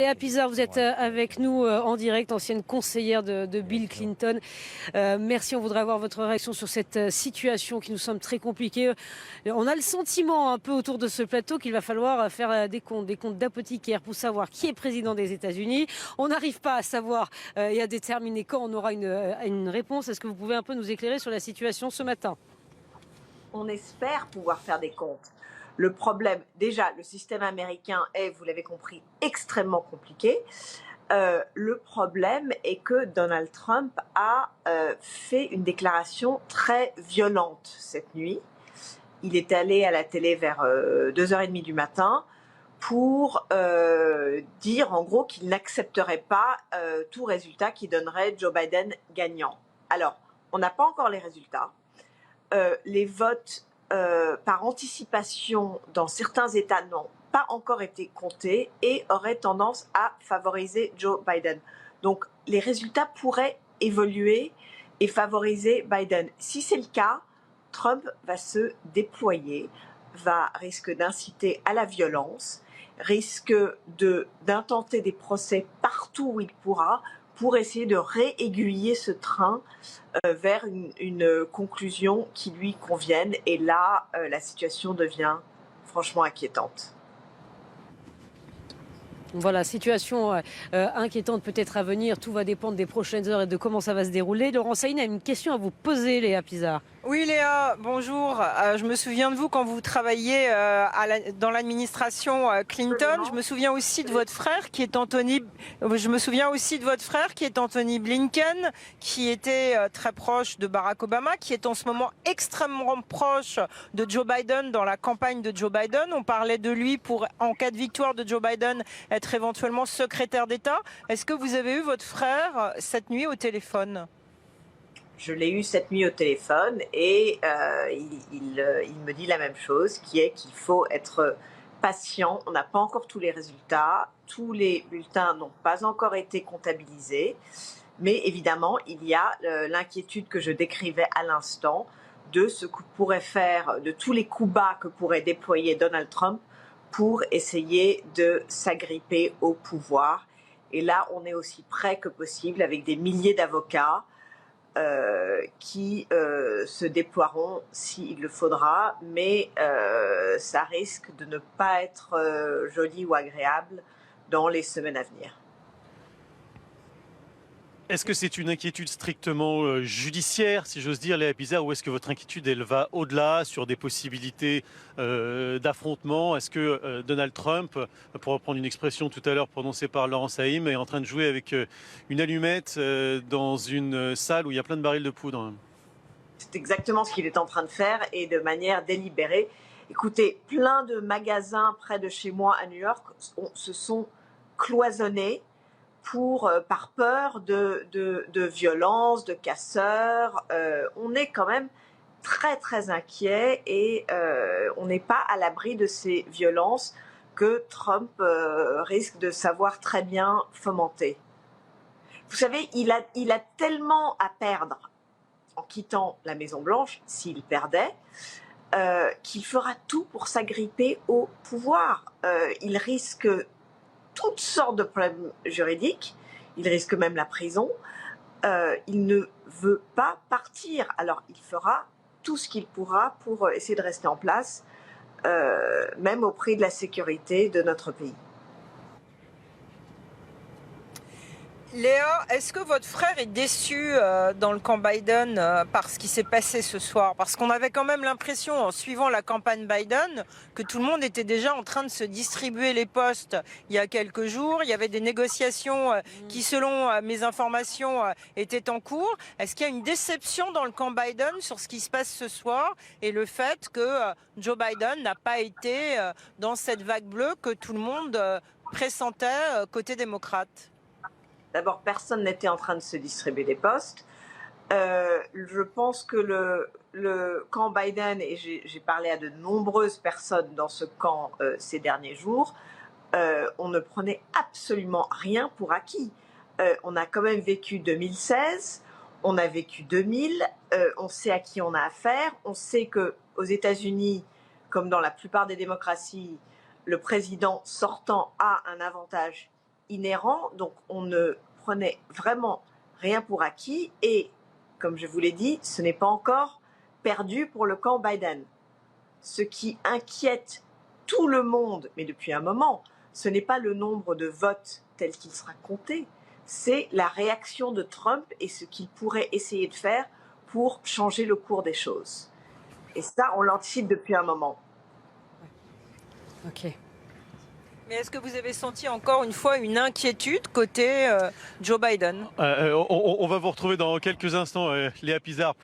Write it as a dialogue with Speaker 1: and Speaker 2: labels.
Speaker 1: Léa Pizarre, vous êtes avec nous en direct, ancienne conseillère de Bill Clinton. Merci, on voudrait avoir votre réaction sur cette situation qui nous semble très compliquée. On a le sentiment un peu autour de ce plateau qu'il va falloir faire des comptes d'apothicaire pour savoir qui est président des États-Unis. On n'arrive pas à savoir et à déterminer quand on aura une réponse. Est-ce que vous pouvez un peu nous éclairer sur la situation ce matin?
Speaker 2: On espère pouvoir faire des comptes. Le problème, déjà, le système américain est, vous l'avez compris, extrêmement compliqué. Le problème est que Donald Trump a fait une déclaration très violente cette nuit. Il est allé à la télé vers 2h30 du matin pour dire en gros qu'il n'accepterait pas tout résultat qui donnerait Joe Biden gagnant. Alors, on n'a pas encore les résultats. Les votes par anticipation dans certains États n'ont pas encore été comptés et auraient tendance à favoriser Joe Biden. Donc les résultats pourraient évoluer et favoriser Biden. Si c'est le cas, Trump va se déployer, risque d'inciter à la violence, risque d'intenter des procès partout où il pourra pour essayer de réaiguiller ce train vers une conclusion qui lui convienne. Et là, la situation devient franchement inquiétante.
Speaker 1: Voilà, situation inquiétante peut-être à venir. Tout va dépendre des prochaines heures et de comment ça va se dérouler. Laurent Saïn a une question à vous poser, Léa Pizarre.
Speaker 3: Oui Léa, bonjour. Je me souviens de vous quand vous travailliez dans l'administration Clinton. Je me souviens aussi de votre frère qui est Anthony Blinken, qui était très proche de Barack Obama, qui est en ce moment extrêmement proche de Joe Biden dans la campagne de Joe Biden. On parlait de lui pour, en cas de victoire de Joe Biden, être éventuellement secrétaire d'État. Est-ce que vous avez eu votre frère cette nuit au téléphone ?
Speaker 2: Je l'ai eu cette nuit au téléphone et il me dit la même chose, qui est qu'il faut être patient. On n'a pas encore tous les résultats. Tous les bulletins n'ont pas encore été comptabilisés. Mais évidemment, il y a l'inquiétude que je décrivais à l'instant de ce que pourrait faire, de tous les coups bas que pourrait déployer Donald Trump pour essayer de s'agripper au pouvoir. Et là, on est aussi près que possible avec des milliers d'avocats qui se déploieront s'il le faudra, mais ça risque de ne pas être joli ou agréable dans les semaines à venir.
Speaker 4: Est-ce que c'est une inquiétude strictement judiciaire, si j'ose dire, Léa Pizarre, ou est-ce que votre inquiétude, elle va au-delà sur des possibilités d'affrontement? Est-ce que Donald Trump, pour reprendre une expression tout à l'heure prononcée par Laurent Saïm, est en train de jouer avec une allumette dans une salle où il y a plein de barils de poudre?
Speaker 2: C'est exactement ce qu'il est en train de faire et de manière délibérée. Écoutez, plein de magasins près de chez moi à New York se sont cloisonnés par peur de violence, de casseurs. On est quand même très très inquiet et on n'est pas à l'abri de ces violences que Trump risque de savoir très bien fomenter. Vous savez, il a tellement à perdre en quittant la Maison-Blanche, s'il perdait, qu'il fera tout pour s'agripper au pouvoir. Il risque toutes sortes de problèmes juridiques, il risque même la prison, il ne veut pas partir, alors il fera tout ce qu'il pourra pour essayer de rester en place, même au prix de la sécurité de notre pays.
Speaker 3: Léa, est-ce que votre frère est déçu dans le camp Biden par ce qui s'est passé ce soir? Parce qu'on avait quand même l'impression, en suivant la campagne Biden, que tout le monde était déjà en train de se distribuer les postes il y a quelques jours. Il y avait des négociations qui, selon mes informations, étaient en cours. Est-ce qu'il y a une déception dans le camp Biden sur ce qui se passe ce soir et le fait que Joe Biden n'a pas été dans cette vague bleue que tout le monde pressentait côté démocrate?
Speaker 2: D'abord, personne n'était en train de se distribuer des postes. Je pense que le camp Biden, et j'ai parlé à de nombreuses personnes dans ce camp ces derniers jours, on ne prenait absolument rien pour acquis. On a quand même vécu 2016, on a vécu 2000, on sait à qui on a affaire, on sait qu'aux États-Unis, comme dans la plupart des démocraties, le président sortant a un avantage inhérent, donc on ne prenait vraiment rien pour acquis et, comme je vous l'ai dit, ce n'est pas encore perdu pour le camp Biden. Ce qui inquiète tout le monde, mais depuis un moment, ce n'est pas le nombre de votes tel qu'il sera compté, c'est la réaction de Trump et ce qu'il pourrait essayer de faire pour changer le cours des choses. Et ça, on l'anticipe depuis un moment.
Speaker 1: Ok.
Speaker 3: Mais est-ce que vous avez senti encore une fois une inquiétude côté Joe Biden?
Speaker 4: On va vous retrouver dans quelques instants, Léa Pizarre.